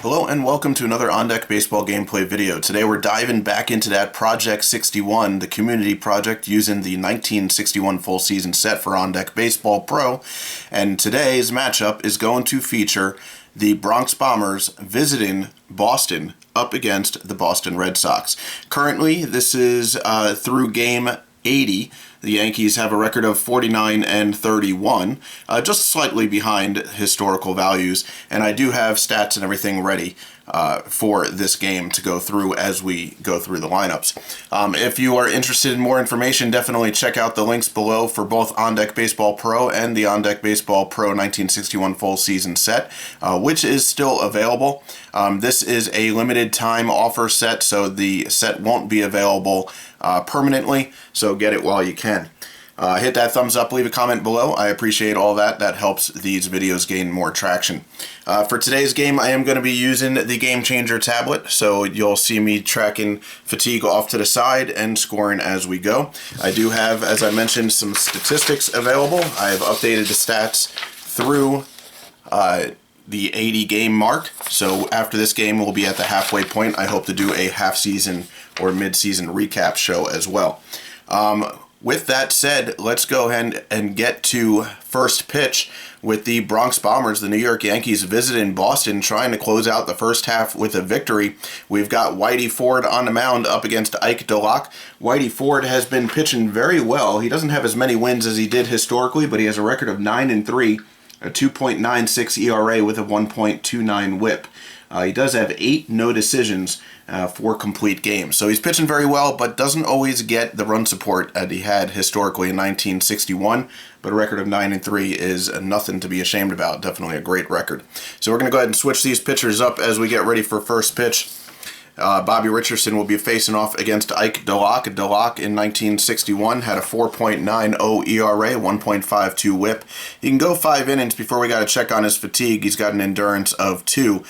Hello and welcome to another On Deck Baseball gameplay video. Today we're diving back into that Project 61, the community project using the 1961 full season set for On Deck Baseball Pro. And today's matchup is going to feature the Bronx Bombers visiting Boston up against the Boston Red Sox. Currently, this is through game 80. The Yankees have a record of 49-31, just slightly behind historical values, and I do have stats and everything ready for this game to go through as we go through the lineups. If you are interested in more information, definitely check out the links below for both On Deck Baseball Pro and the On Deck Baseball Pro 1961 full season set, which is still available. This is a limited time offer set, so the set won't be available permanently, so get it while you can. Hit that thumbs up, leave a comment below. I appreciate all that. That helps these videos gain more traction. For today's game, I am going to be using the Game Changer tablet, so you'll see me tracking fatigue off to the side and scoring as we go. I do have, as I mentioned, some statistics available. I have updated the stats through the 80 game mark, so after this game we'll be at the halfway point. I hope to do a half-season or mid-season recap show as well. With that said, let's go ahead and get to first pitch with the Bronx Bombers, the New York Yankees, visiting Boston, trying to close out the first half with a victory. We've got Whitey Ford on the mound up against Ike Delock. Whitey Ford has been pitching very well. He doesn't have as many wins as he did historically, but he has a record of 9-3, a 2.96 ERA with a 1.29 WHIP. He does have 8 no decisions for complete games. So he's pitching very well, but doesn't always get the run support that he had historically in 1961. But a record of 9-3 is nothing to be ashamed about. Definitely a great record. So we're going to go ahead and switch these pitchers up as we get ready for first pitch. Bobby Richardson will be facing off against Ike Delock. Delock in 1961 had a 4.90 ERA, 1.52 WHIP. He can go 5 innings before we got to check on his fatigue. He's got an endurance of 2.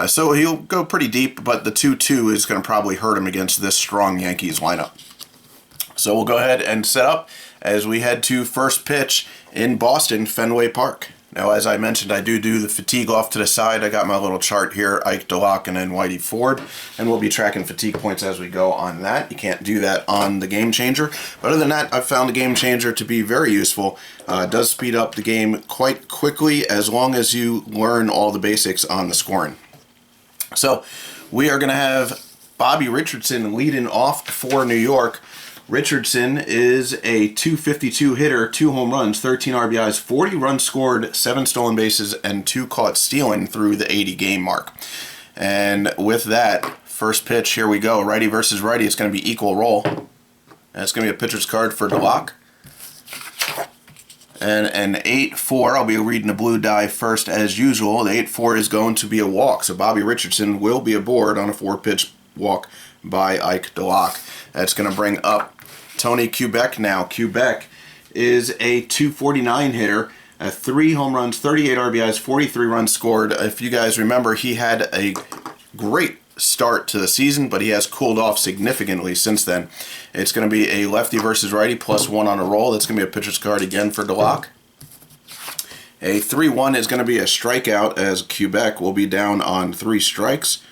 So he'll go pretty deep, but the 2-2 is going to probably hurt him against this strong Yankees lineup. So we'll go ahead and set up as we head to first pitch in Boston, Fenway Park. Now, as I mentioned, I do the fatigue off to the side. I got my little chart here, Ike Delock and then Whitey Ford, and we'll be tracking fatigue points as we go on that. You can't do that on the Game Changer. But other than that, I've found the Game Changer to be very useful. It does speed up the game quite quickly as long as you learn all the basics on the scoring. So we are going to have Bobby Richardson leading off for New York. Richardson is a .252 hitter, 2 home runs, 13 RBIs, 40 runs scored, 7 stolen bases, and 2 caught stealing through the 80 game mark. And with that, first pitch, here we go. Righty versus righty. It's going to be equal roll. And it's going to be a pitcher's card for Delock. And an 8-4. I'll be reading the blue die first as usual. The 8-4 is going to be a walk. So Bobby Richardson will be aboard on a 4-pitch walk by Ike Delock. That's going to bring up Tony Kubek now. Kubek is a .249 hitter, 3 home runs, 38 RBIs, 43 runs scored. If you guys remember, he had a great start to the season, but he has cooled off significantly since then. It's going to be a lefty versus righty, +1 on a roll. That's going to be a pitcher's card again for Delock. A 3-1 is going to be a strikeout, as Kubek will be down on 3 strikes.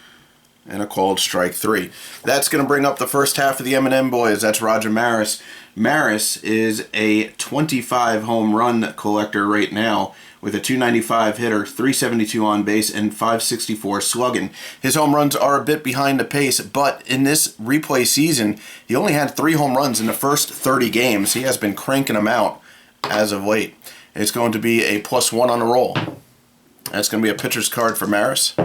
And a called strike 3. That's going to bring up the first half of the M&M Boys. That's Roger Maris. Maris is a 25 home run collector right now with a .295 hitter, 372 on base, and 564 slugging. His home runs are a bit behind the pace, but in this replay season, he only had 3 home runs in the first 30 games. He has been cranking them out as of late. It's going to be a +1 on the roll. That's going to be a pitcher's card for Maris.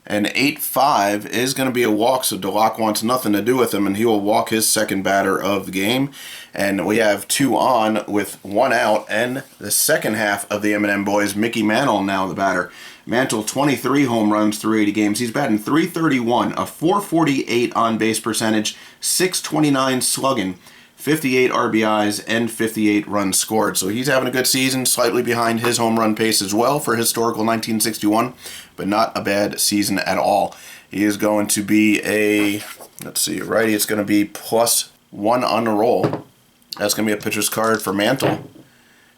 An 8-5 is going to be a walk, so Delock wants nothing to do with him, and he will walk his second batter of the game. And we have 2 on with 1 out, and the second half of the M&M Boys, Mickey Mantle now the batter. Mantle, 23 home runs through 80 games. He's batting .331, a .448 on-base percentage, .629 slugging, 58 RBIs, and 58 runs scored. So he's having a good season, slightly behind his home run pace as well for historical 1961, but not a bad season at all. He is going to be a, let's see, righty, it's going to be +1 on the roll. That's going to be a pitcher's card for Mantle.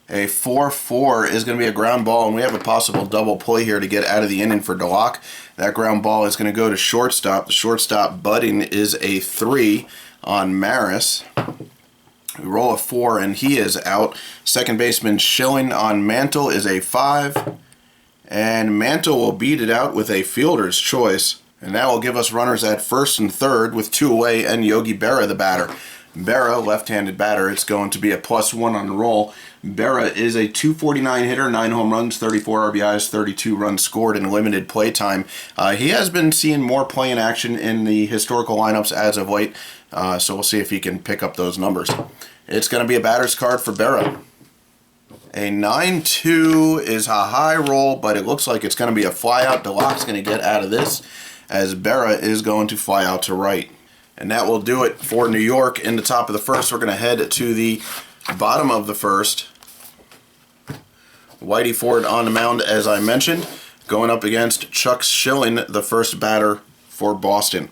A 4-4 is going to be a ground ball, and we have a possible double play here to get out of the inning for Delock. That ground ball is going to go to shortstop. The shortstop butting is a 3 on Maris. We roll a 4, and he is out. Second baseman Schilling on Mantle is a 5. And Mantle will beat it out with a fielder's choice. And that will give us runners at first and third with 2 away, and Yogi Berra the batter. Berra, left-handed batter, it's going to be a +1 on the roll. Berra is a .249 hitter, 9 home runs, 34 RBIs, 32 runs scored in limited play time. He has been seeing more playing action in the historical lineups as of late, so we'll see if he can pick up those numbers. It's going to be a batter's card for Berra. A 9-2 is a high roll, but it looks like it's going to be a flyout. Delock's going to get out of this, as Berra is going to fly out to right. And that will do it for New York in the top of the first. We're going to head to the bottom of the first. Whitey Ford on the mound, as I mentioned, going up against Chuck Schilling, the first batter for Boston.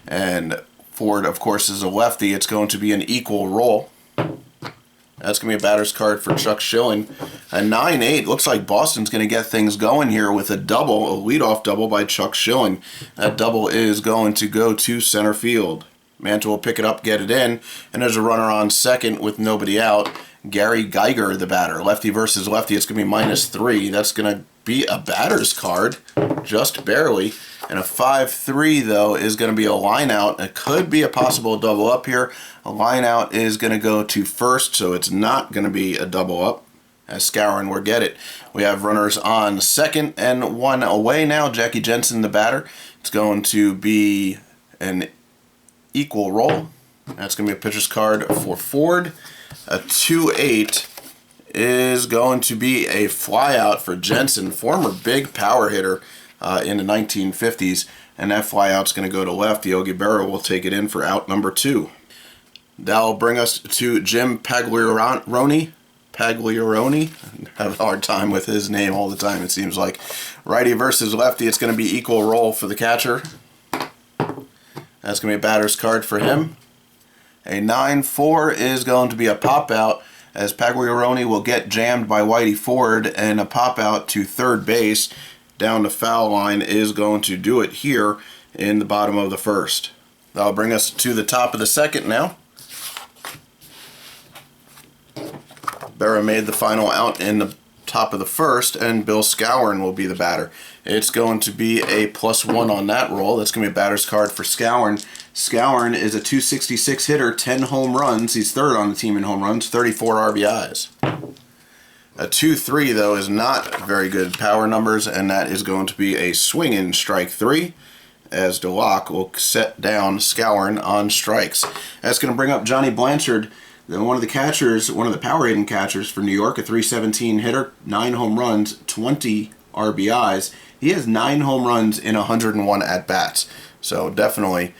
And Ford, of course, is a lefty. It's going to be an equal roll. That's going to be a batter's card for Chuck Schilling. A 9-8. Looks like Boston's going to get things going here with a double, a leadoff double by Chuck Schilling. That double is going to go to center field. Mantle will pick it up, get it in, and there's a runner on second with nobody out. Gary Geiger, the batter. Lefty versus lefty. It's going to be -3. That's going to be a batter's card, just barely. And a 5-3, though, is going to be a line out. It could be a possible double up here. A line out is going to go to first, so it's not going to be a double up, as Scourin will get it. We have runners on second and 1 away now. Jackie Jensen, the batter. It's going to be an equal roll. That's going to be a pitcher's card for Ford. A 2-8 is going to be a flyout for Jensen, former big power hitter in the 1950s, and that flyout's going to go to left. Yogi Berra will take it in for out number 2. That'll bring us to Jim Pagliaroni. I have a hard time with his name all the time, it seems like. Righty versus lefty. It's going to be equal roll for the catcher. That's going to be a batter's card for him. A 9-4 is going to be a pop-out, as Pagliaroni will get jammed by Whitey Ford, and a pop-out to third base down the foul line is going to do it here in the bottom of the first. That'll bring us to the top of the second now. Berra made the final out in the top of the first, and Bill Scourin will be the batter. It's going to be a +1 on that roll. That's going to be a batter's card for Scourin. Scourin is a .266 hitter, 10 home runs. He's third on the team in home runs, 34 RBIs. A 2-3, though, is not very good power numbers, and that is going to be a swinging strike 3, as Delock will set down Scourin on strikes. That's going to bring up Johnny Blanchard, one of the catchers, one of the power hitting catchers for New York, a .317 hitter, 9 home runs, 20 RBIs. He has 9 home runs in 101 at-bats, so definitely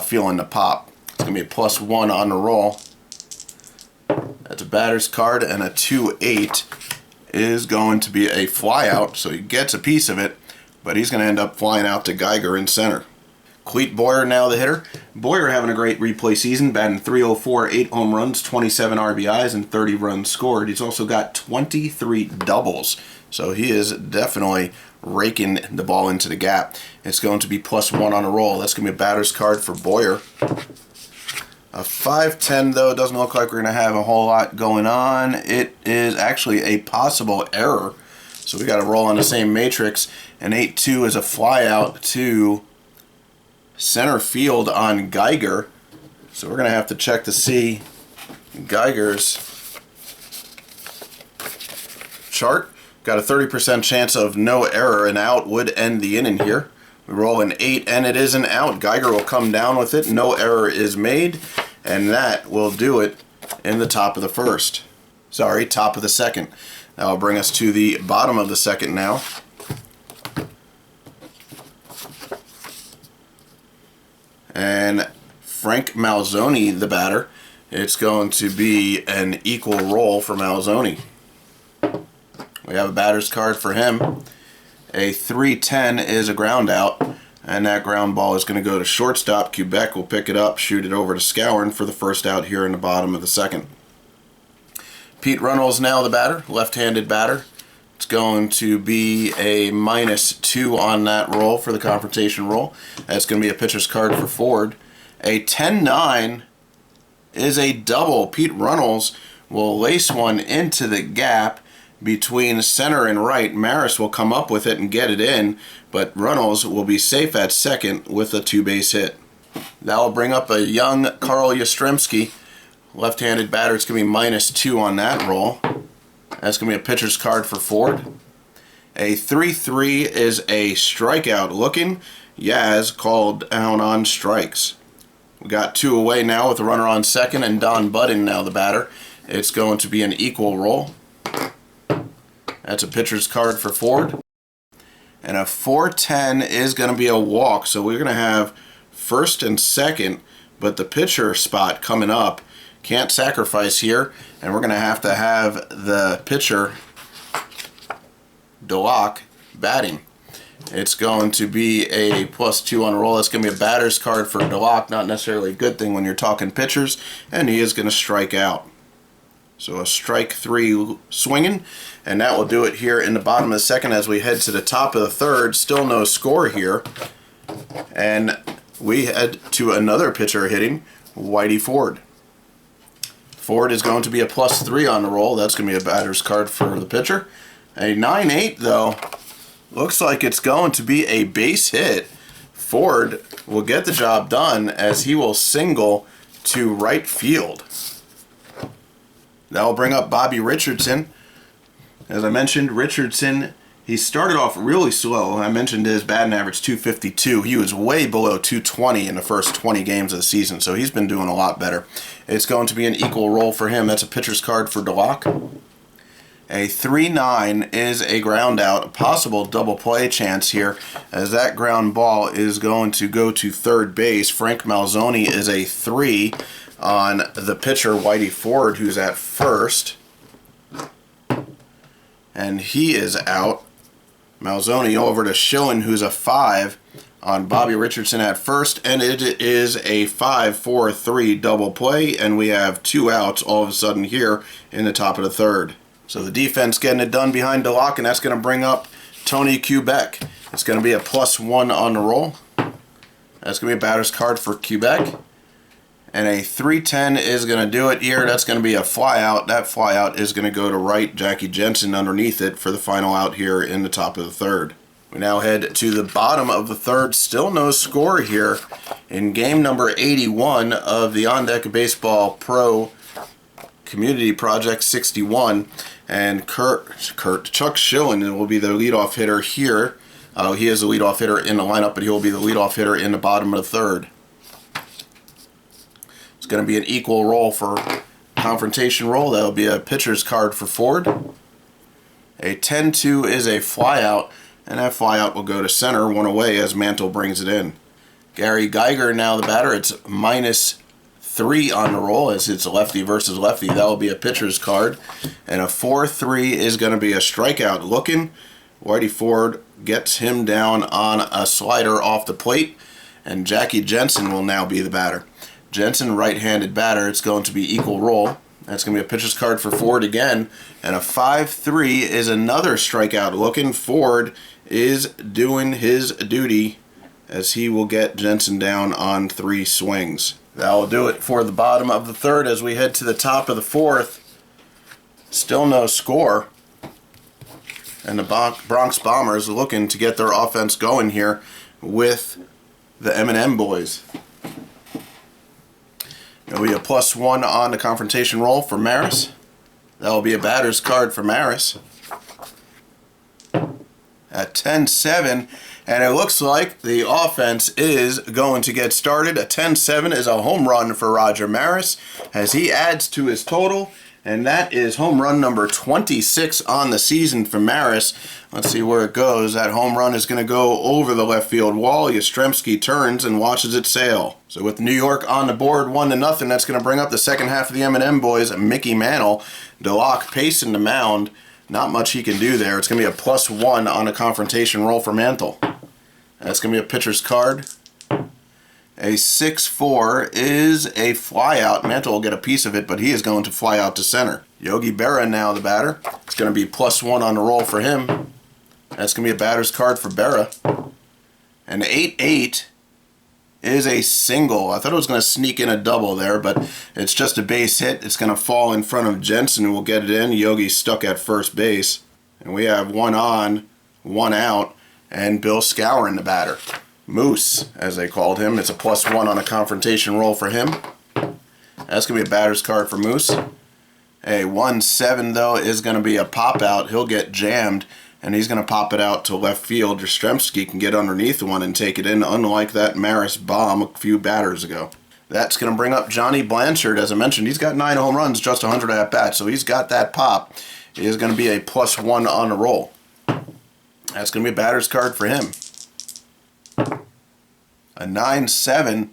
feeling the pop. It's going to be a +1 on the roll. That's a batter's card, and a 2-8 is going to be a flyout, so he gets a piece of it, but he's going to end up flying out to Geiger in center. Cleet Boyer now the hitter. Boyer having a great replay season, batting .304, 8 home runs, 27 RBIs, and 30 runs scored. He's also got 23 doubles, so he is definitely raking the ball into the gap. It's going to be +1 on a roll. That's going to be a batter's card for Boyer. A 5-10, though, doesn't look like we're going to have a whole lot going on. It is actually a possible error, so we got to roll on the same matrix. An 8-2 is a flyout to center field on Geiger, so we're going to have to check to see Geiger's chart. Got a 30% chance of no error. An out would end the inning here. We roll an 8, and it is an out. Geiger will come down with it. No error is made, and that will do it in the top of the first. Sorry, top of the second. That'll bring us to the bottom of the second now. And Frank Malzoni, the batter. It's going to be an equal roll for Malzoni. We have a batter's card for him. A 3-10 is a ground out, and that ground ball is going to go to shortstop. Quebec will pick it up, shoot it over to Scourin for the first out here in the bottom of the second. Pete Runnels now the batter, left-handed batter. It's going to be a -2 on that roll for the confrontation roll. That's going to be a pitcher's card for Ford. A 10-9 is a double. Pete Runnels will lace one into the gap between center and right. Maris will come up with it and get it in, but Runnels will be safe at second with a 2-base hit. That will bring up a young Carl Yastrzemski, left-handed batter. It's going to be -2 on that roll. That's going to be a pitcher's card for Ford. A 3-3 is a strikeout. Looking, Yaz called down on strikes. We got 2 away now with a runner on second and Don Budden now the batter. It's going to be an equal roll. That's a pitcher's card for Ford. And a 4-10 is going to be a walk. So we're going to have first and second, but the pitcher spot coming up. Can't sacrifice here, and we're going to have the pitcher, Delock, batting. It's going to be a +2 on a roll. That's going to be a batter's card for Delock. Not necessarily a good thing when you're talking pitchers, and he is going to strike out. So a strike 3 swinging, and that will do it here in the bottom of the second as we head to the top of the third. Still no score here, and we head to another pitcher hitting, Whitey Ford. Ford is going to be a +3 on the roll. That's going to be a batter's card for the pitcher. A 9-8, though, looks like it's going to be a base hit. Ford will get the job done as he will single to right field. That will bring up Bobby Richardson. As I mentioned, Richardson, he started off really slow. I mentioned his batting average 252. He was way below 220 in the first 20 games of the season, so he's been doing a lot better. It's going to be an equal roll for him. That's a pitcher's card for Delock. A 3-9 is a ground out, a possible double play chance here, as that ground ball is going to go to third base. Frank Malzoni is a 3 on the pitcher, Whitey Ford, who's at first. And he is out. Malzoni over to Schillen, who's a 5 on Bobby Richardson at first, and it is a 5-4-3 double play, and we have 2 outs all of a sudden here in the top of the third. So the defense getting it done behind Delock, and that's going to bring up Tony Quebec. It's going to be a +1 on the roll. That's going to be a batter's card for Quebec. And a 3-10 is going to do it here. That's going to be a fly out. That fly out is going to go to right. Jackie Jensen underneath it for the final out here in the top of the third. We now head to the bottom of the third. Still no score here in game number 81 of the On Deck Baseball Pro Community Project 61. And Chuck Schillen will be the leadoff hitter here. He is the leadoff hitter in the lineup, but he will be the leadoff hitter in the bottom of the third. It's going to be an equal roll for confrontation roll. That will be a pitcher's card for Ford. A 10-2 is a flyout, and that flyout will go to center, 1 away as Mantle brings it in. Gary Geiger now the batter. It's -3 on the roll as it's lefty versus lefty. That will be a pitcher's card. And a 4-3 is going to be a strikeout. Looking, Whitey Ford gets him down on a slider off the plate, and Jackie Jensen will now be the batter. Jensen, right-handed batter. It's going to be equal roll. That's going to be a pitcher's card for Ford again. And a 5-3 is another strikeout. Looking, Ford is doing his duty as he will get Jensen down on 3 swings. That will do it for the bottom of the third as we head to the top of the fourth. Still no score. And the Bronx Bombers looking to get their offense going here with the M&M Boys. There will be a +1 on the confrontation roll for Maris. That will be a batter's card for Maris. At 10-7, and it looks like the offense is going to get started. A 10-7 is a home run for Roger Maris as he adds to his total, and that is home run number 26 on the season for Maris. Let's see where it goes. That home run is going to go over the left field wall. Yastrzemski turns and watches it sail. So with New York on the board 1-0, that's going to bring up the second half of the M&M Boys. Mickey Mantle, Delock pacing the mound. Not much he can do there. It's going to be a +1 on a confrontation roll for Mantle. That's going to be a pitcher's card. A 6-4 is a flyout. Mantle will get a piece of it, but he is going to fly out to center. Yogi Berra now the batter. It's going to be +1 on the roll for him. That's going to be a batter's card for Berra. An 8-8 is a single. I thought it was going to sneak in a double there, but it's just a base hit. It's going to fall in front of Jensen, who will get it in. Yogi's stuck at first base. And we have 1 on, 1 out, and Bill Scourin, the batter. Moose, as they called him. It's a +1 on a confrontation roll for him. That's going to be a batter's card for Moose. A 1-7, though, is going to be a pop-out. He'll get jammed, and he's going to pop it out to left field. Yastrzemski can get underneath one and take it in, unlike that Maris bomb a few batters ago. That's going to bring up Johnny Blanchard. As I mentioned, he's got 9 home runs, just 100 at-bats, so he's got that pop. It is going to be a +1 on the roll. That's going to be a batter's card for him. A 9-7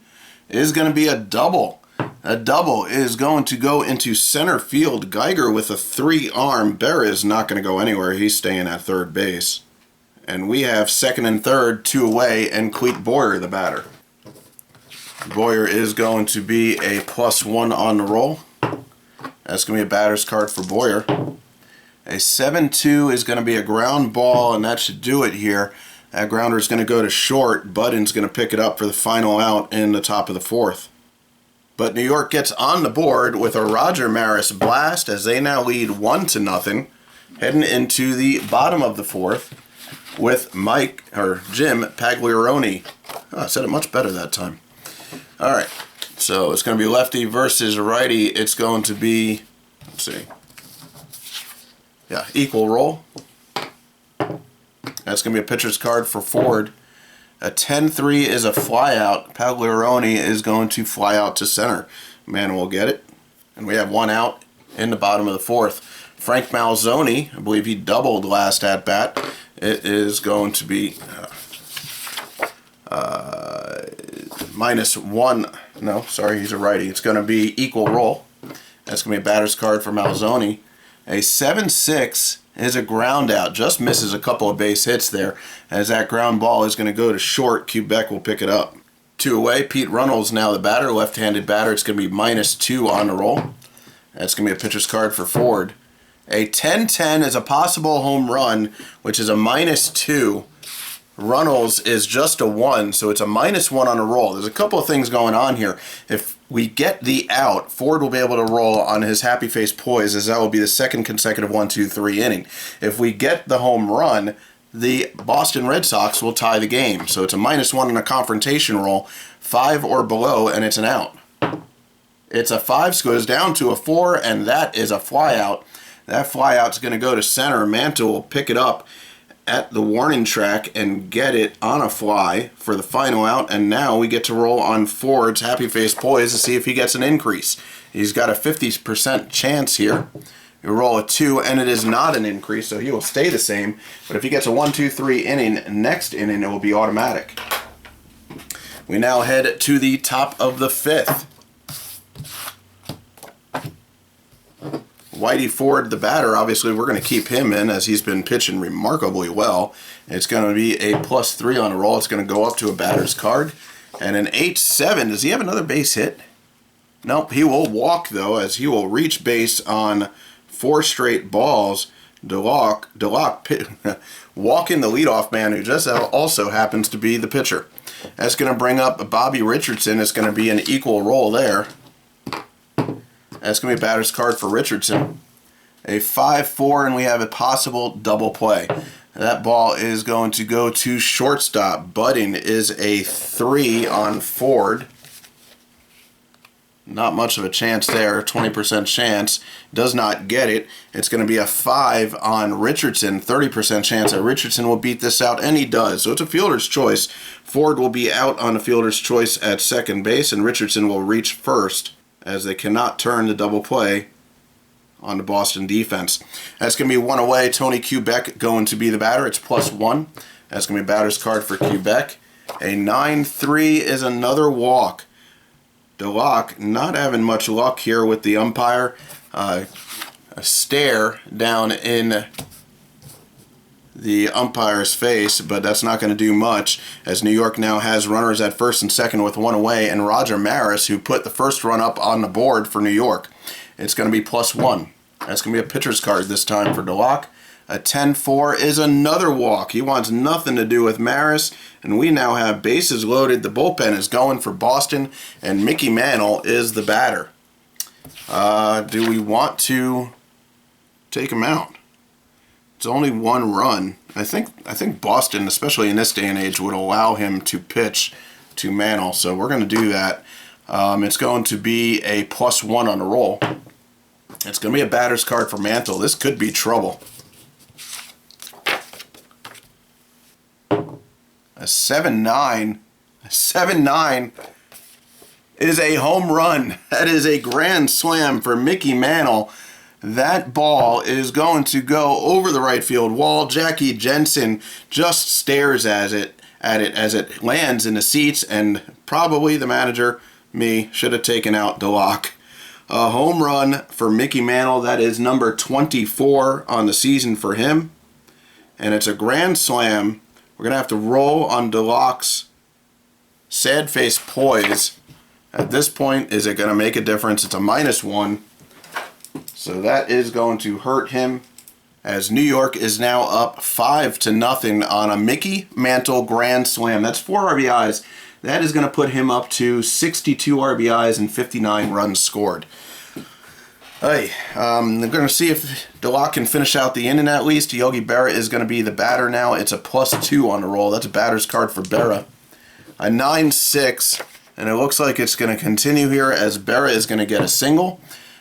is going to be a double. A double is going to go into center field. Geiger with a 3-arm. Berra is not going to go anywhere. He's staying at third base. And we have second and third, 2 away, and Cleet Boyer, the batter. Boyer is going to be a +1 on the roll. That's going to be a batter's card for Boyer. A 7-2 is going to be a ground ball, and that should do it here. That grounder is going to go to short. Budden's going to pick it up for the final out in the top of the 4th. But New York gets on the board with a Roger Maris blast as they now lead 1-0, heading into the bottom of the 4th with Jim Pagliaroni. Oh, I said it much better that time. All right, so it's going to be lefty versus righty. It's going to be, let's see, yeah, equal roll. That's going to be a pitcher's card for Ford. A 10-3 is a flyout. Pagliaroni is going to fly out to center. Man will get it. And we have 1 out in the bottom of the 4th. Frank Malzoni, I believe he doubled last at-bat. It is going to be -1. No, sorry, he's a righty. It's going to be equal roll. That's going to be a batter's card for Malzoni. A 7-6 is a ground out. Just misses a couple of base hits there. As that ground ball is going to go to short, Quebec will pick it up. 2 away. Pete Runnels now the batter, left-handed batter. It's going to be -2 on the roll. That's going to be a pitcher's card for Ford. A 10-10 is a possible home run, which is a -2. Runnels is just a 1, so it's a -1 on a roll. There's a couple of things going on here. If we get the out, Ford will be able to roll on his happy face poise, as that will be the second consecutive 1-2-3 inning. If we get the home run, the Boston Red Sox will tie the game. So it's a -1 on a confrontation roll, 5 or below, and it's an out. It's a 5, so it goes down to a 4, and that is a flyout. That flyout's going to go to center. Mantle will pick it up at the warning track and get it on a fly for the final out, and now we get to roll on Ford's happy face poise to see if he gets an increase. He's got a 50% chance here. You roll a 2 and it is not an increase, so he will stay the same, but if he gets a 1-2-3 inning, next inning it will be automatic. We now head to the top of the 5th. Whitey Ford, the batter, obviously we're going to keep him in as he's been pitching remarkably well. It's going to be a +3 on the roll. It's going to go up to a batter's card. And an 8-7, does he have another base hit? Nope, he will walk though, as he will reach base on 4 straight balls. Delock walking the leadoff man, who just also happens to be the pitcher. That's going to bring up Bobby Richardson. It's going to be an equal roll there. That's going to be a batter's card for Richardson. A 5-4, and we have a possible double play. That ball is going to go to shortstop. Budding is a 3 on Ford. Not much of a chance there, 20% chance. Does not get it. It's going to be a 5 on Richardson, 30% chance that Richardson will beat this out, and he does. So it's a fielder's choice. Ford will be out on a fielder's choice at second base, and Richardson will reach first, as they cannot turn the double play on the Boston defense. That's going to be 1 away. Tony Quebec going to be the batter. It's +1. That's going to be a batter's card for Quebec. A 9-3 is another walk. Delock not having much luck here with the umpire. A stare down in the umpire's face, but that's not going to do much, as New York now has runners at first and second with one away, and Roger Maris, who put the first run up on the board for New York. It's going to be +1. That's going to be a pitcher's card this time for Delock. A 10-4 is another walk. He wants nothing to do with Maris, and we now have bases loaded. The bullpen is going for Boston, and Mickey Mantle is the batter. Do we want to take him out? It's only one run. I think Boston, especially in this day and age, would allow him to pitch to Mantle, so we're going to do that. It's going to be a +1 on the roll. It's going to be a batter's card for Mantle. This could be trouble. A 7-9. A 7-9 is a home run. That is a grand slam for Mickey Mantle. That ball is going to go over the right field wall. Jackie Jensen just stares at it as it lands in the seats, and probably the manager, me, should have taken out Delock. A home run for Mickey Mantle. That is number 24 on the season for him, and it's a grand slam. We're going to have to roll on Delock's sad face poise. At this point, is it going to make a difference? It's a -1. So that is going to hurt him, as New York is now up 5-0 on a Mickey Mantle grand slam. That's 4 RBIs. That is going to put him up to 62 RBIs and 59 runs scored. Hey, I'm going to see if Delock can finish out the inning at least. Yogi Berra is going to be the batter now. It's a +2 on the roll. That's a batter's card for Berra. A 9-6, and it looks like it's going to continue here, as Berra is going to get a single.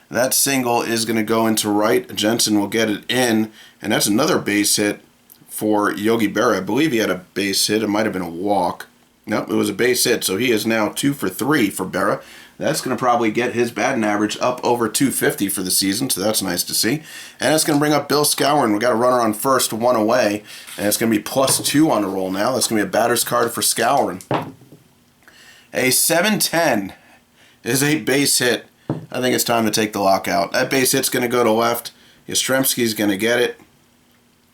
That single is going to go into right. Jensen will get it in, and that's another base hit for Yogi Berra. I believe he had a base hit. It might have been a walk. Nope, it was a base hit, so he is now 2 for 3 for Berra. That's going to probably get his batting average up over 250 for the season, so that's nice to see. And it's going to bring up Bill Skowron. We got a runner on first, 1 away, and it's going to be +2 on the roll now. That's going to be a batter's card for Skowron. A 7-10 is a base hit. I think it's time to take the lockout. That base hit's going to go to left. Yastrzemski's going to get it.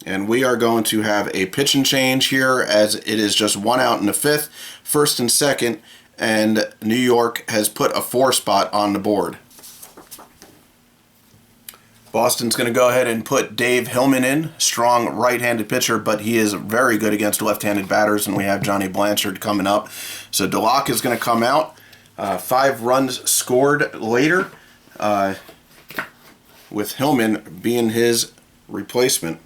And we are going to have a pitch and change here, as it is just 1 out in the 5th, first and second, and New York has put a 4 spot on the board. Boston's going to go ahead and put Dave Hillman in. Strong right-handed pitcher, but he is very good against left-handed batters, and we have Johnny Blanchard coming up. So Delock is going to come out. 5 runs scored later, with Hillman being his replacement.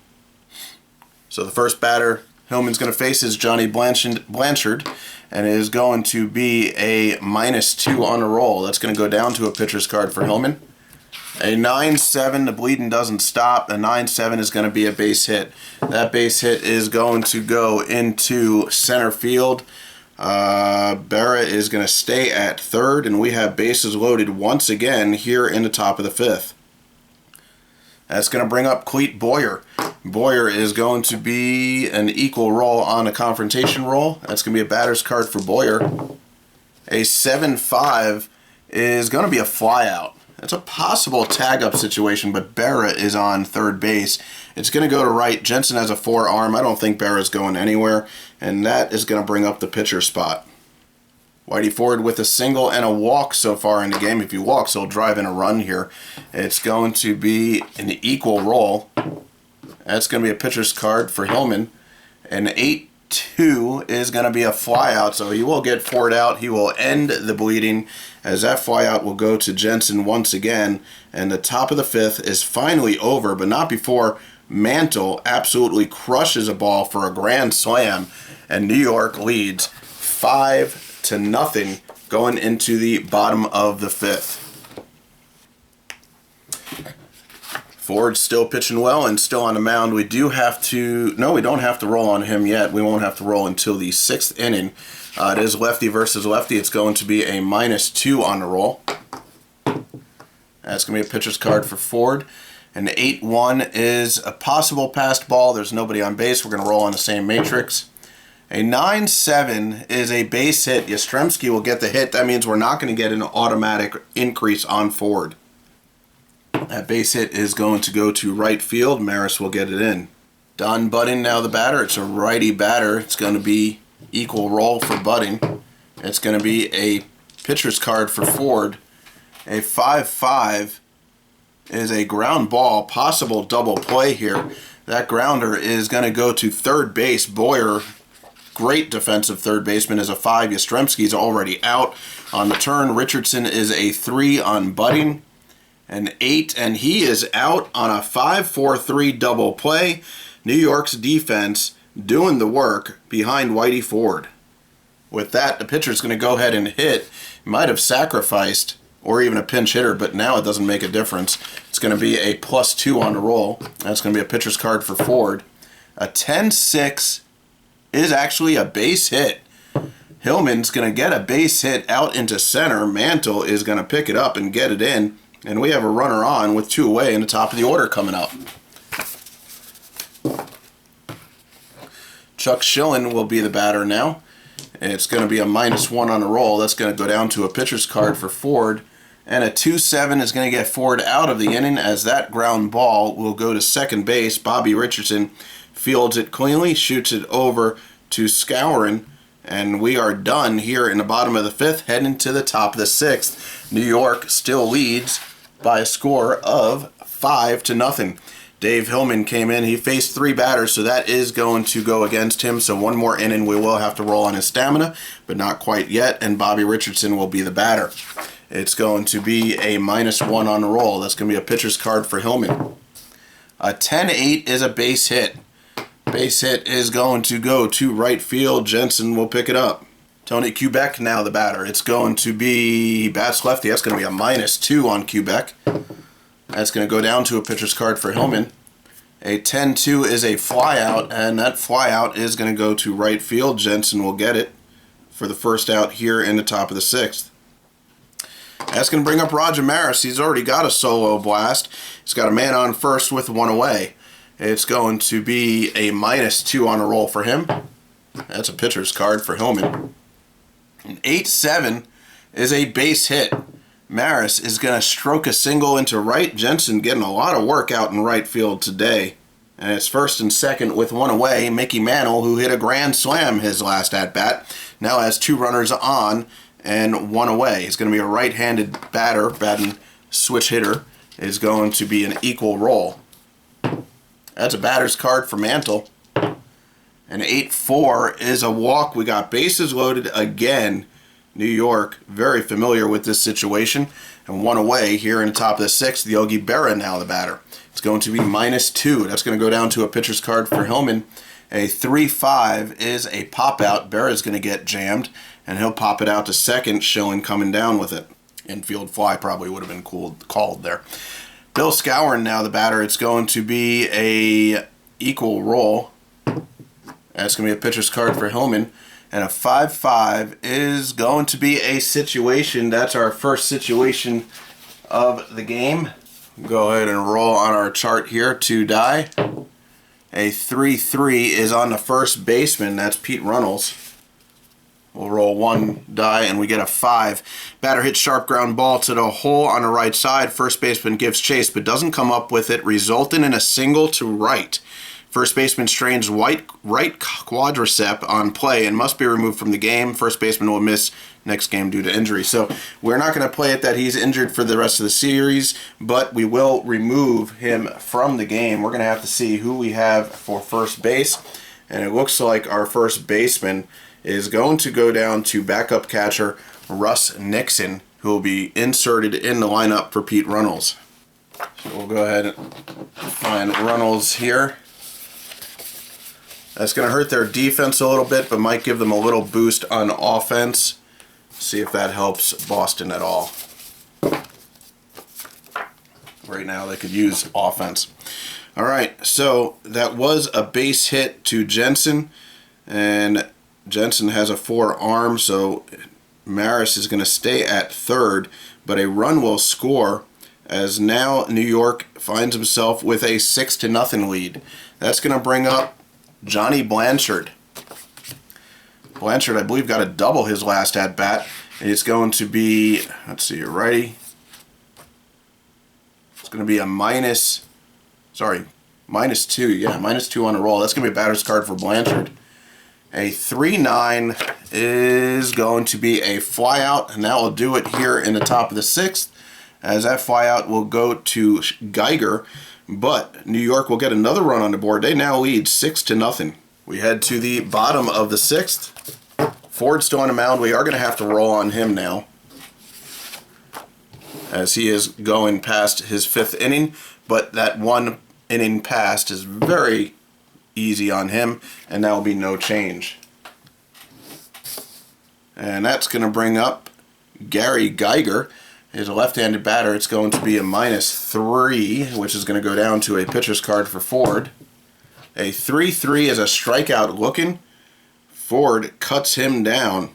So the first batter Hillman's going to face is Johnny Blanchard, and it is going to be a -2 on the roll. That's going to go down to a pitcher's card for Hillman. A 9-7, the bleeding doesn't stop. A 9-7 is going to be a base hit. That base hit is going to go into center field. Berra is going to stay at third, and we have bases loaded once again here in the top of the 5th. That's going to bring up Clete Boyer. Boyer is going to be an equal roll on a confrontation roll. That's going to be a batter's card for Boyer. A 7-5 is going to be a flyout. It's a possible tag-up situation, but Berra is on third base. It's going to go to right. Jensen has a 4-arm. I don't think Berra is going anywhere, and that is going to bring up the pitcher spot. Whitey Ford with a single and a walk so far in the game. If he walks, he'll drive in a run here. It's going to be an equal roll. That's going to be a pitcher's card for Hillman. An 8-2 is going to be a flyout, so he will get Ford out. He will end the bleeding, as that flyout will go to Jensen once again. And the top of the 5th is finally over, but not before Mantle absolutely crushes a ball for a grand slam, and New York leads 5-0 going into the bottom of the 5th. Ford's still pitching well and still on the mound. We do have to, no, we don't have to roll on him yet. We won't have to roll until the 6th inning. It is lefty versus lefty. It's going to be a -2 on the roll. That's going to be a pitcher's card for Ford. An 8-1 is a possible passed ball. There's nobody on base. We're going to roll on the same matrix. A 9-7 is a base hit. Yastrzemski will get the hit. That means we're not going to get an automatic increase on Ford. That base hit is going to go to right field. Maris will get it in. Don Budding now the batter. It's a righty batter. It's going to be equal roll for Budding. It's going to be a pitcher's card for Ford. A 5-5 is a ground ball, possible double play here. That grounder is going to go to third base. Boyer, great defensive third baseman, is a 5. Yastrzemski's already out. On the turn, Richardson is a 3 on Budding. An 8, and he is out on a 5-4-3 double play. New York's defense doing the work behind Whitey Ford. With that, the pitcher's going to go ahead and hit. Might have sacrificed, or even a pinch hitter, but now it doesn't make a difference. It's going to be a +2 on the roll. That's going to be a pitcher's card for Ford. A 10-6 is actually a base hit. Hillman's going to get a base hit out into center. Mantle is going to pick it up and get it in. And we have a runner on with 2 away in the top of the order coming up. Chuck Schillen will be the batter now. It's going to be a -1 on the roll. That's going to go down to a pitcher's card for Ford. And a 2-7 is going to get Ford out of the inning, as that ground ball will go to second base. Bobby Richardson fields it cleanly, shoots it over to Skowron, and we are done here in the bottom of the 5th, heading to the top of the 6th. New York still leads by a score of 5-0. Dave Hillman came in. He faced 3 batters, so that is going to go against him. So one more inning, we will have to roll on his stamina, but not quite yet, and Bobby Richardson will be the batter. It's going to be a -1 on the roll. That's going to be a pitcher's card for Hillman. A 10-8 is a base hit. Base hit is going to go to right field. Jensen will pick it up. Tony Kubek now the batter. It's going to be bats lefty. That's going to be a -2 on Kubek. That's going to go down to a pitcher's card for Hillman. A 10-2 is a flyout, and that flyout is going to go to right field. Jensen will get it for the first out here in the top of the 6th. That's going to bring up Roger Maris. He's already got a solo blast. He's got a man on first with 1 away. It's going to be a -2 on a roll for him. That's a pitcher's card for Hillman. An 8-7 is a base hit. Maris is going to stroke a single into right. Jensen getting a lot of work out in right field today. And it's first and second with 1 away. Mickey Mantle, who hit a grand slam his last at-bat, now has 2 runners on and 1 away. He's going to be a right-handed batter, batting switch hitter, is going to be an equal roll. That's a batter's card for Mantle. An 8-4 is a walk. We got bases loaded again. New York, very familiar with this situation. And 1 away here in the top of the 6th. Yogi Berra now the batter. It's going to be -2. That's going to go down to a pitcher's card for Hillman. A 3-5 is a pop-out. Berra's going to get jammed, and he'll pop it out to second. Schillen coming down with it. Infield fly probably would have been called there. Bill Skowron now the batter. It's going to be a equal roll. That's going to be a pitcher's card for Hillman. And a 5-5 is going to be a situation. That's our first situation of the game. Go ahead and roll on our chart here. 2 die. A 3-3 is on the first baseman. That's Pete Runnels. We'll roll 1 die and we get a 5. Batter hits sharp ground ball to the hole on the right side. First baseman gives chase but doesn't come up with it, resulting in a single to right. First baseman strains right quadricep on play and must be removed from the game. First baseman will miss next game due to injury. So we're not going to play it that he's injured for the rest of the series, but we will remove him from the game. We're going to have to see who we have for first base, and it looks like our first baseman is going to go down to backup catcher Russ Nixon, who will be inserted in the lineup for Pete Runnels. So we'll go ahead and find Runnels here. That's going to hurt their defense a little bit, but might give them a little boost on offense. See if that helps Boston at all. Right now they could use offense. All right, so that was a base hit to Jensen, and Jensen has a 4-arm, so Maris is going to stay at third, but a run will score as now New York finds himself with a 6-0 lead. That's going to bring up Johnny Blanchard. Blanchard, I believe, got a double his last at-bat. It's going to be, let's see, righty. It's going to be a -2, yeah, -2 on a roll. That's going to be a batter's card for Blanchard. A 3-9 is going to be a flyout, and that will do it here in the top of the 6th, as that flyout will go to Geiger, but New York will get another run on the board. They now lead 6-0. We head to the bottom of the 6th. Ford still on the mound. We are going to have to roll on him now, as he is going past his 5th inning, but that 1 inning passed is very easy on him, and that will be no change. And that's going to bring up Gary Geiger. He's a left-handed batter. It's going to be a -3, which is going to go down to a pitcher's card for Ford. A 3-3 is a strikeout looking. Ford cuts him down.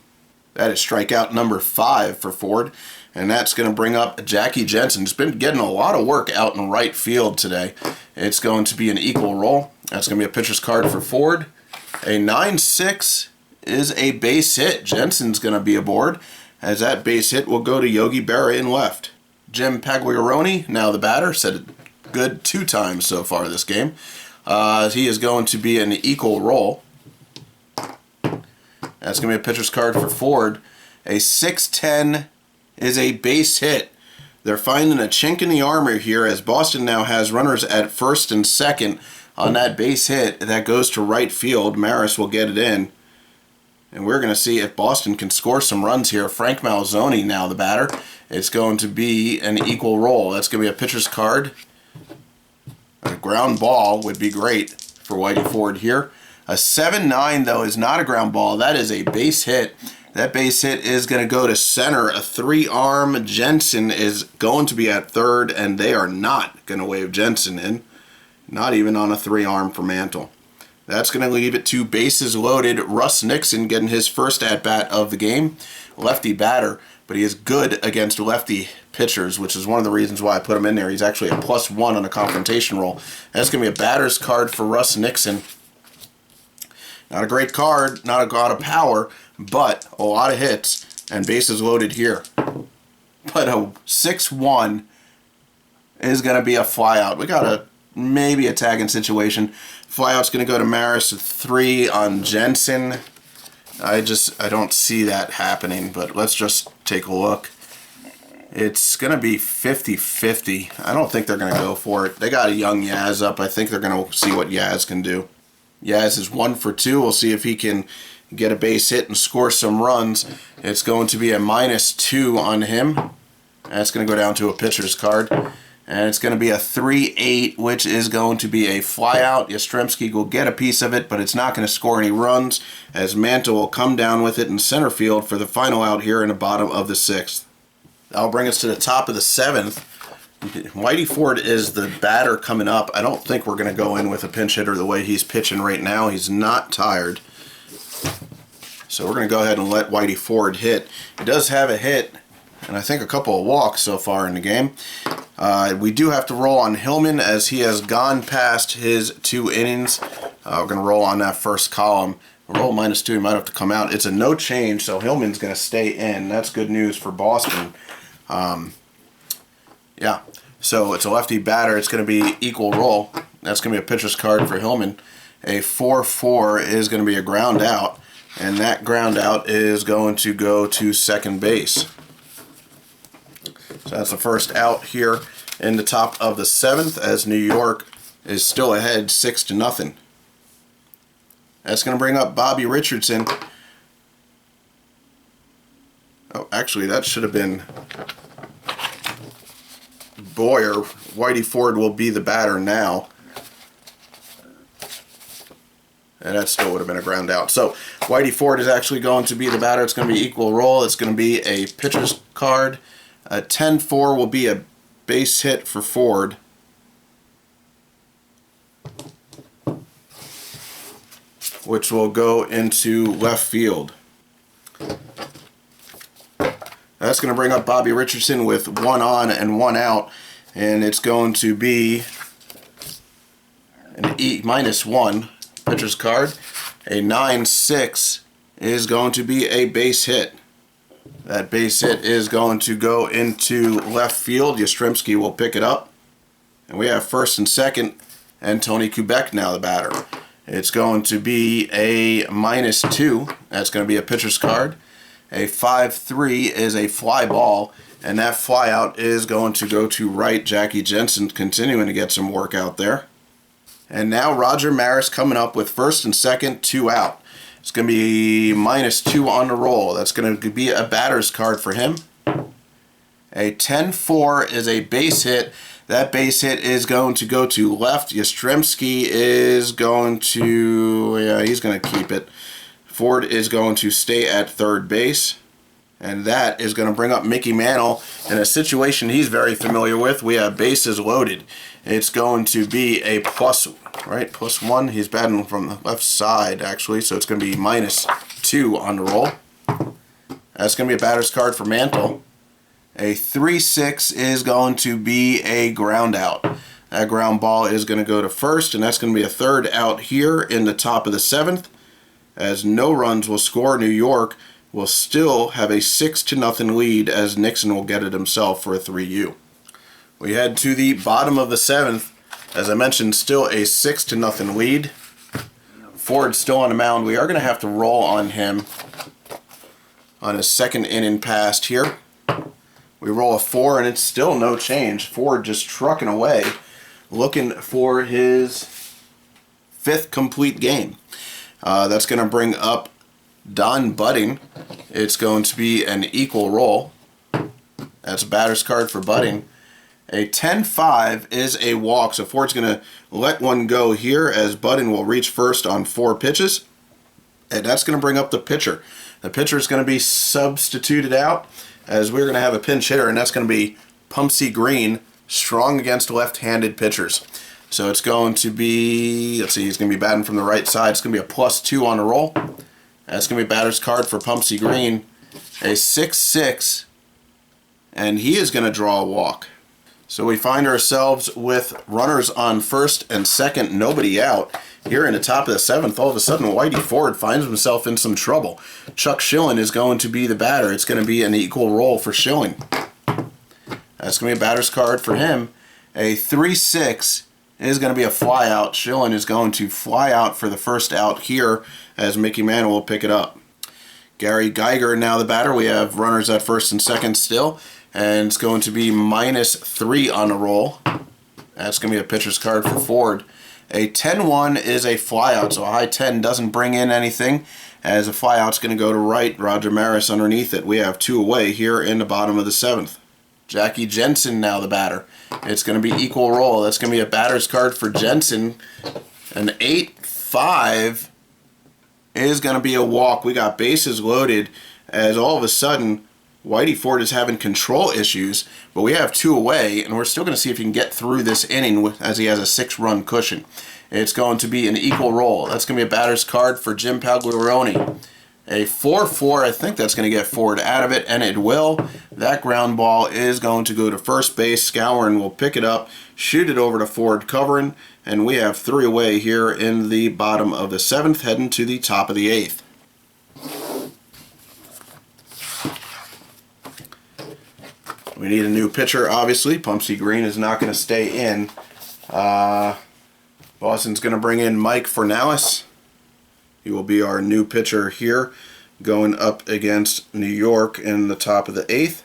That is strikeout number 5 for Ford. And that's going to bring up Jackie Jensen. He's been getting a lot of work out in right field today. It's going to be an equal roll. That's going to be a pitcher's card for Ford. A 9-6 is a base hit. Jensen's going to be aboard, as that base hit will go to Yogi Berra in left. Jim Pagliaroni, now the batter, said it good 2 times so far this game. He is going to be an equal roll. That's going to be a pitcher's card for Ford. A 6-10 is a base hit. They're finding a chink in the armor here, as Boston now has runners at 1st and 2nd on that base hit. That goes to right field. Maris will get it in. And we're going to see if Boston can score some runs here. Frank Malzoni now the batter. It's going to be an equal roll. That's going to be a pitcher's card. A ground ball would be great for Whitey Ford here. A 7-9, though, is not a ground ball. That is a base hit. That base hit is going to go to center. A 3-arm. Jensen is going to be at 3rd, and they are not going to wave Jensen in. Not even on a 3-arm for Mantle. That's going to leave it to bases loaded. Russ Nixon getting his first at-bat of the game. Lefty batter, but he is good against lefty pitchers, which is one of the reasons why I put him in there. He's actually a +1 on a confrontation roll. That's going to be a batter's card for Russ Nixon. Not a great card, not a lot of power, but a lot of hits, and bases loaded here. But a 6-1 is going to be a flyout. We got maybe a tagging situation. Flyout's going to go to Maris at 3 on Jensen. I don't see that happening, but let's just take a look. It's going to be 50-50. I don't think they're going to go for it. They got a young Yaz up. I think they're going to see what Yaz can do. Yaz is 1 for 2. We'll see if he can get a base hit and score some runs. It's going to be a -2 on him. That's going to go down to a pitcher's card. And it's going to be a 3-8, which is going to be a flyout. Yastrzemski will get a piece of it, but it's not going to score any runs, as Mantle will come down with it in center field for the final out here in the bottom of the 6th. That'll bring us to the top of the 7th. Whitey Ford is the batter coming up. I don't think we're going to go in with a pinch hitter the way he's pitching right now. He's not tired. So we're going to go ahead and let Whitey Ford hit. He does have a hit, and I think a couple of walks so far in the game. We do have to roll on Hillman, as he has gone past his 2 innings. We're going to roll on that first column. Roll -2, he might have to come out. It's a no change, so Hillman's going to stay in. That's good news for Boston. Yeah, so it's a lefty batter. It's going to be equal roll. That's going to be a pitcher's card for Hillman. A 4-4 is going to be a ground out, and that ground out is going to go to second base. So that's the first out here in the top of the 7th, as New York is still ahead 6-0. That's going to bring up Bobby Richardson. Oh, actually, that should have been Boyer. Whitey Ford will be the batter now. And that still would have been a ground out. So Whitey Ford is actually going to be the batter. It's going to be equal roll. It's going to be a pitcher's card. A 10-4 will be a base hit for Ford. Which will go into left field. That's going to bring up Bobby Richardson with 1 on and 1 out. And it's going to be an -1 pitcher's card. A 9-6 is going to be a base hit. That base hit is going to go into left field. Yastrzemski will pick it up. And we have 1st and 2nd. And Tony Kubek now the batter. It's going to be a -2. That's going to be a pitcher's card. A 5-3 is a fly ball, and that fly out is going to go to right. Jackie Jensen continuing to get some work out there. And now Roger Maris coming up with first and second, 2 out. It's going to be -2 on the roll. That's going to be a batter's card for him. A 10-4 is a base hit. That base hit is going to go to left. Yastrzemski is going to, yeah, he's going to keep it. Ford is going to stay at third base. And that is going to bring up Mickey Mantle in a situation he's very familiar with. We have bases loaded. It's going to be a +1. He's batting from the left side, actually, so it's going to be -2 on the roll. That's going to be a batter's card for Mantle. A 3-6 is going to be a ground out. That ground ball is going to go to first, and that's going to be a third out here in the top of the 7th. As no runs will score, New York will still have a 6-0 lead as Nixon will get it himself for a 3U. We head to the bottom of the 7th. As I mentioned, still a 6-0 lead. Ford still on the mound. We are going to have to roll on him on his second inning passed here. We roll a 4, and it's still no change. Ford just trucking away, looking for his 5th complete game. That's going to bring up Don Budding. It's going to be an equal roll. That's a batter's card for Budding. A 10-5 is a walk, so Ford's going to let one go here as Budding will reach first on 4 pitches. And that's going to bring up the pitcher. The pitcher is going to be substituted out, as we're going to have a pinch hitter, and that's going to be Pumpsy Green, strong against left-handed pitchers. So it's going to be, let's see, he's going to be batting from the right side. It's going to be a +2 on the roll. That's going to be a batter's card for Pumpsy Green. A 6-6, and he is going to draw a walk. So we find ourselves with runners on first and second, nobody out. Here in the top of the 7th, all of a sudden, Whitey Ford finds himself in some trouble. Chuck Schilling is going to be the batter. It's going to be an equal roll for Schilling. That's going to be a batter's card for him. A 3-6 is going to be a fly out. Schilling is going to fly out for the first out here as Mickey Mantle will pick it up. Gary Geiger now the batter. We have runners at first and second still. And it's going to be -3 on the roll. That's going to be a pitcher's card for Ford. A 10-1 is a flyout, so a high 10 doesn't bring in anything, as a flyout's going to go to right. Roger Maris underneath it. We have 2 away here in the bottom of the 7th. Jackie Jensen now the batter. It's going to be equal roll. That's going to be a batter's card for Jensen. An 8-5 is going to be a walk. We got bases loaded, as all of a sudden Whitey Ford is having control issues, but we have 2 away, and we're still going to see if he can get through this inning as he has a 6-run cushion. It's going to be an equal roll. That's going to be a batter's card for Jim Pagliarone. A 4-4, I think that's going to get Ford out of it, and it will. That ground ball is going to go to first base. Scourin will pick it up, shoot it over to Ford covering, and we have 3 away here in the bottom of the 7th, heading to the top of the 8th. We need a new pitcher, obviously. Pumpsy Green is not going to stay in. Boston's going to bring in Mike Fornalis. He will be our new pitcher here, going up against New York in the top of the 8th.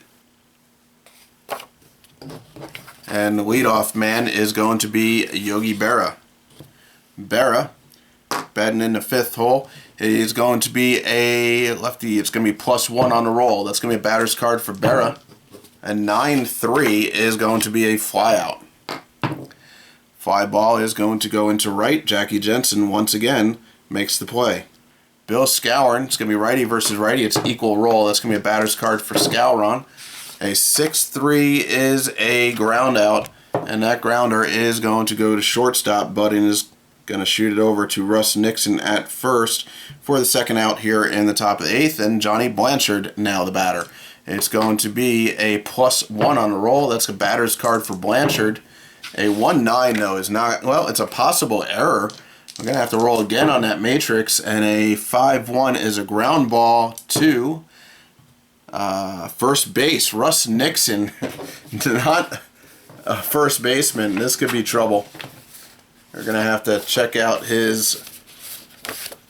And the leadoff man is going to be Yogi Berra. Berra, batting in the 5th hole, is going to be a lefty. It's going to be +1 on the roll. That's going to be a batter's card for Berra. A 9-3 is going to be a flyout. Fly ball is going to go into right. Jackie Jensen once again makes the play. Bill Scourin, it's going to be righty versus righty. It's equal roll. That's going to be a batter's card for Scouron. A 6-3 is a ground out, and that grounder is going to go to shortstop. Budding is going to shoot it over to Russ Nixon at first for the second out here in the top of the 8th, and Johnny Blanchard now the batter. It's going to be a +1 on the roll. That's a batter's card for Blanchard. A 1-9, though, is not, well, it's a possible error. We're going to have to roll again on that matrix, and a 5-1 is a ground ball to first base. Russ Nixon, not a first baseman. This could be trouble. We're going to have to check out his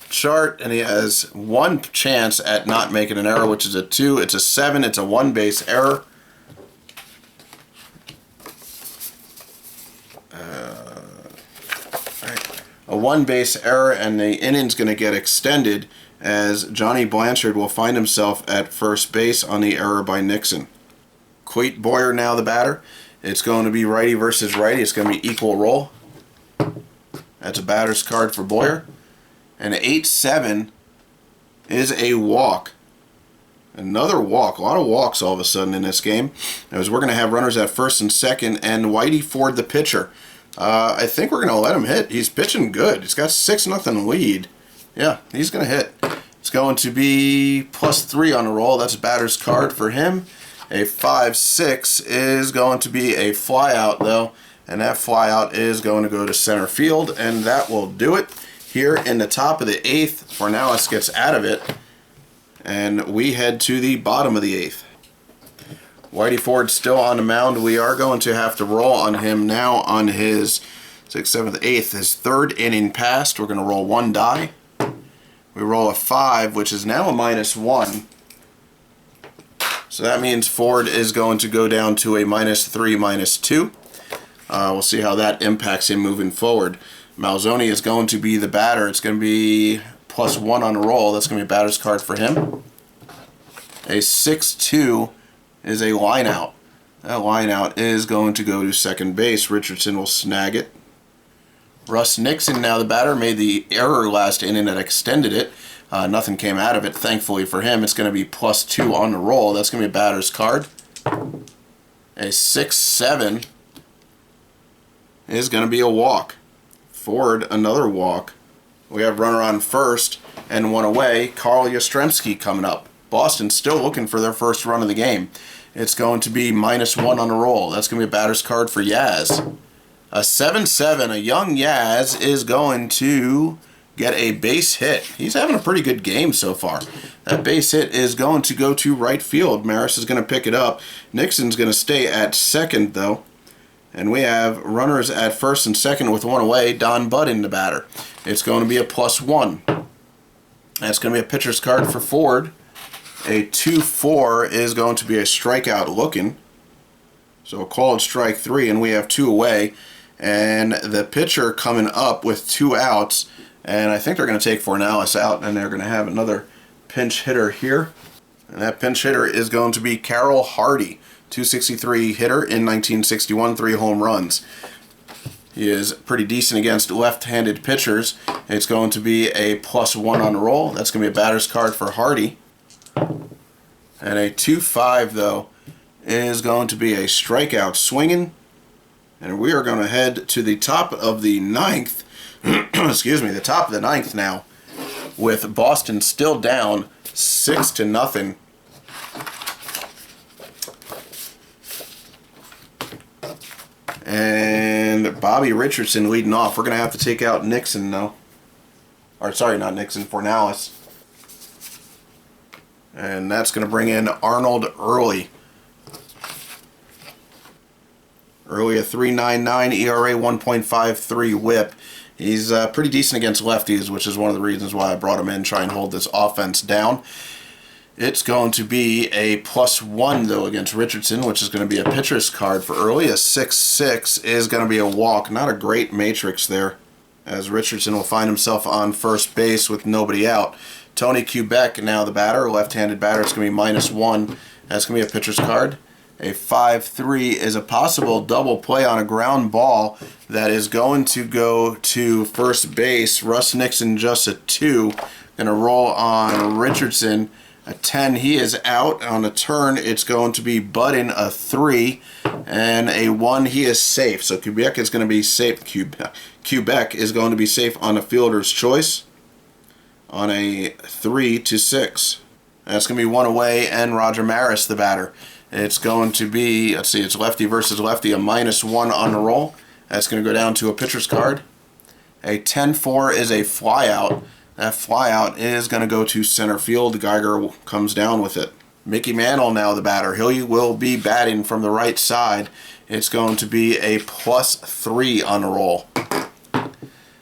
chart, and he has one chance at not making an error, which is a 2. It's a 7. It's a one-base error. A one-base error, and the inning's going to get extended as Johnny Blanchard will find himself at first base on the error by Nixon. Quate Boyer now the batter. It's going to be righty versus righty. It's going to be equal roll. That's a batter's card for Boyer. And 8-7 is a walk. Another walk. A lot of walks all of a sudden in this game. As we're going to have runners at first and second, and Whitey Ford the pitcher. I think we're going to let him hit. He's pitching good. He's got 6-0 lead. Yeah, he's going to hit. It's going to be +3 on the roll. That's a batter's card for him. A 5-6 is going to be a flyout, though. And that flyout is going to go to center field. And that will do it. Here in the top of the 8th, Fornalis gets out of it. And we head to the bottom of the 8th. Whitey Ford still on the mound. We are going to have to roll on him now on his 6th, 7th, 8th. His 3rd inning passed. We're going to roll 1 die. We roll a 5, which is now a -1. So that means Ford is going to go down to a -3, -2. We'll see how that impacts him moving forward. Malzoni is going to be the batter. It's going to be +1 on the roll. That's going to be a batter's card for him. A 6-2 is a line out. That line out is going to go to second base. Richardson will snag it. Russ Nixon, now the batter, made the error last inning that extended it. Nothing came out of it, thankfully for him. It's going to be +2 on the roll. That's going to be a batter's card. A 6-7 is going to be a walk. Ford, another walk. We have runner on first and 1 away. Carl Yastrzemski coming up. Boston still looking for their first run of the game. It's going to be -1 on the roll. That's going to be a batter's card for Yaz. A 7-7, a young Yaz is going to get a base hit. He's having a pretty good game so far. That base hit is going to go to right field. Maris is going to pick it up. Nixon's going to stay at second, though. And we have runners at first and second with 1 away. Don Budd in the batter. It's going to be a +1. That's going to be a pitcher's card for Ford. A 2-4 is going to be a strikeout looking. So a called strike 3, and we have 2 away. And the pitcher coming up with 2 outs. And I think they're going to take Fornalis out, and they're going to have another pinch hitter here. And that pinch hitter is going to be Carroll Hardy. 263 hitter in 1961, 3 home runs. He is pretty decent against left-handed pitchers. It's going to be a +1 on the roll. That's going to be a batter's card for Hardy. And a 2-5, though, is going to be a strikeout swinging. And we are going to head to the top of the 9th. Excuse me, the top of the 9th now, with Boston still down 6-0. And Bobby Richardson leading off. We're going to have to take out Nixon, though. Or, sorry, not Nixon, Fornalis. And that's going to bring in Arnold Early. Early a 3.99 ERA, 1.53 WHIP. He's pretty decent against lefties, which is one of the reasons why I brought him in, try and hold this offense down. It's going to be a +1, though, against Richardson, which is going to be a pitcher's card for Early. A 6-6 is going to be a walk. Not a great matrix there, as Richardson will find himself on first base with nobody out. Tony Quebec, now the batter, left-handed batter. It's going to be -1. That's going to be a pitcher's card. A 5-3 is a possible double play on a ground ball that is going to go to first base. Russ Nixon just a 2. Going to roll on Richardson. A 10, he is out. On a turn, it's going to be Budden, a 3. And a 1, he is safe. So Quebec is going to be safe. Quebec is going to be safe on a fielder's choice on a 3-6. That's going to be 1 away, and Roger Maris, the batter. It's going to be, let's see, it's lefty versus lefty, a -1 on the roll. That's going to go down to a pitcher's card. A 10-4 is a flyout. That flyout is going to go to center field. Geiger comes down with it. Mickey Mantle now the batter. He will be batting from the right side. It's going to be a +3 on the roll.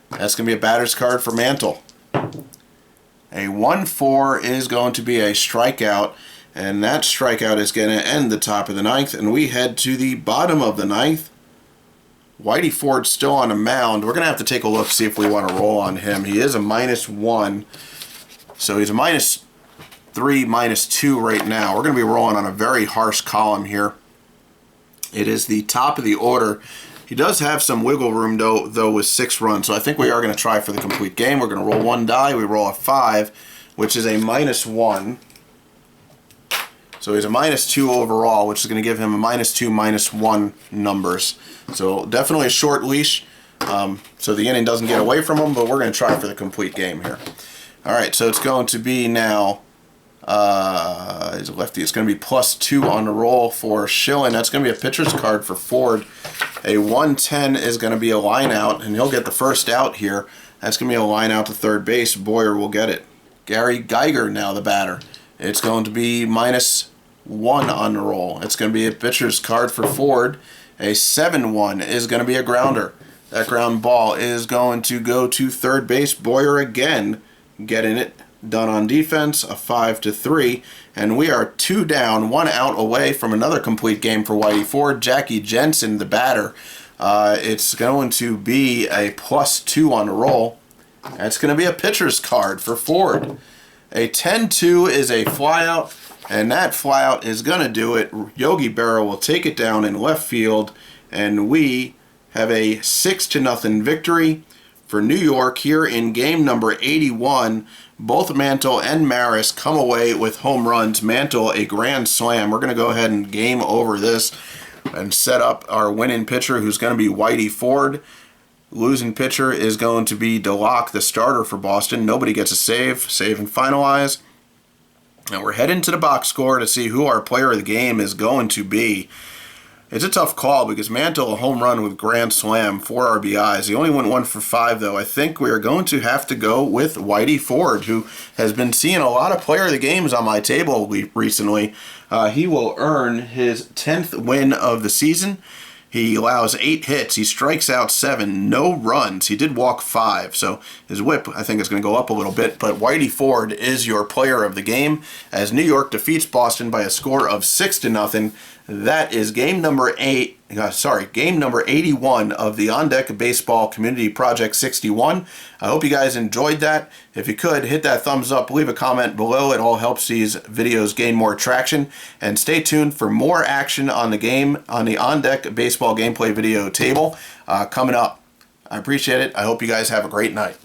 That's going to be a batter's card for Mantle. A 1-4 is going to be a strikeout, and that strikeout is going to end the top of the ninth, and we head to the bottom of the ninth. Whitey Ford still on a mound. We're going to have to take a look, see if we want to roll on him. He is a -1, so he's a -3, -2 right now. We're going to be rolling on a very harsh column here. It is the top of the order. He does have some wiggle room, though with 6 runs, so I think we are going to try for the complete game. We're going to roll 1 die. We roll a 5, which is a -1. So he's a -2 overall, which is going to give him a -2, -1 numbers. So definitely a short leash, so the inning doesn't get away from him, but we're going to try for the complete game here. All right, so it's going to be now, he's a lefty. It's going to be +2 on the roll for Schilling. That's going to be a pitcher's card for Ford. A 110 is going to be a line out, and he'll get the first out here. That's going to be a line out to third base. Boyer will get it. Gary Geiger now the batter. It's going to be -1 on the roll. It's going to be a pitcher's card for Ford. A 7-1 is going to be a grounder. That ground ball is going to go to third base. Boyer again getting it done on defense, a 5-3, and we are 2 down, 1 out away from another complete game for Whitey Ford. Jackie Jensen, the batter. It's going to be a +2 on the roll. That's going to be a pitcher's card for Ford. A 10-2 is a flyout, and that flyout is going to do it. Yogi Berra will take it down in left field, and we have a 6-0 victory for New York here in game number 81. Both Mantle and Maris come away with home runs. Mantle, a grand slam. We're going to go ahead and game over this and set up our winning pitcher, who's going to be Whitey Ford. Losing pitcher is going to be Delock, the starter for Boston. Nobody gets a save. Save and finalize. And we're heading to the box score to see who our player of the game is going to be. It's a tough call because Mantle, a home run with grand slam, 4 RBIs. He only went 1 for 5, though. I think we are going to have to go with Whitey Ford, who has been seeing a lot of player of the games on my table recently. He will earn his 10th win of the season. He allows 8 hits. He strikes out 7. No runs. He did walk 5. So his whip, I think, is going to go up a little bit. But Whitey Ford is your player of the game as New York defeats Boston by a score of 6-0. That is game number 81 of the On Deck Baseball Community Project 61. I hope you guys enjoyed that. If you could, hit that thumbs up, leave a comment below. It all helps these videos gain more traction. And stay tuned for more action on the game, on the On Deck Baseball gameplay video table coming up. I appreciate it. I hope you guys have a great night.